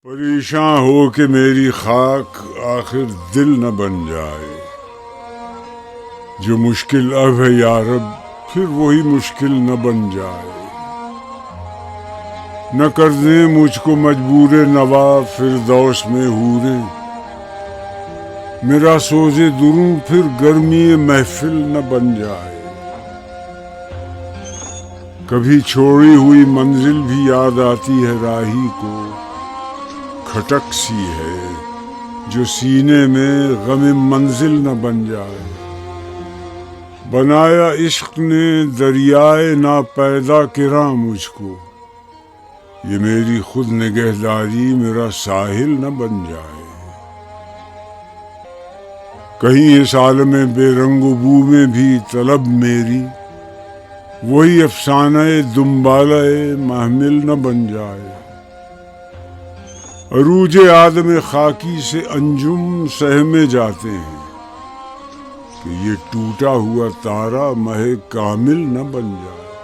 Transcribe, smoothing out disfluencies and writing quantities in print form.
پریشاں ہو کہ میری خاک آخر دل نہ بن جائے، جو مشکل اب ہے یا رب پھر وہی مشکل نہ بن جائے، نہ کر دیں مجھ کو مجبور نوا فردوس میں حوریں، میرا سوز دروں پھر گرمی محفل نہ بن جائے، کبھی چھوڑی ہوئی منزل بھی یاد آتی ہے راہی کو، کھٹک سی ہے جو سینے میں غم منزل نہ بن جائے، بنایا عشق نے دریائے ناپیدا کریں مجھ کو، یہ میری خود نگہداری میرا ساحل نہ بن جائے، کہیں اس عالم بے رنگ و بو میں بھی طلب میری وہی افسانہ دنبالہ محمل نہ بن جائے، عروج آدم خاکی سے انجم سہمے جاتے ہیں کہ یہ ٹوٹا ہوا تارا مہ کامل نہ بن جائے۔